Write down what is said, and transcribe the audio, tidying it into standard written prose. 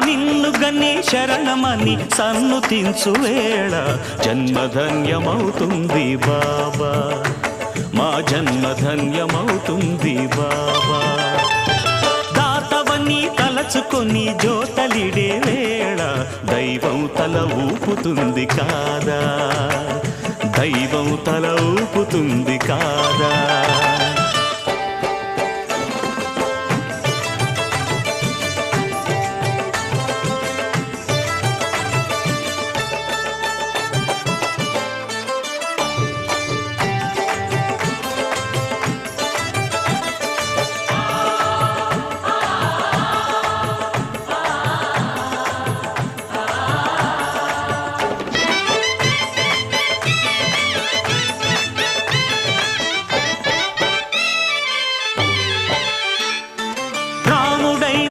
నిన్ను గని శరణమని సన్నుతించు వేళ జన్మధన్యమవుతుంది బాబా, మా జన్మధన్యమవుతుంది బాబా. దాతవని తలచుకొని జోతలిడే వేళ దైవం తల ఊపుతుంది కాదా, దైవం తల ఊపుతుంది కాదా.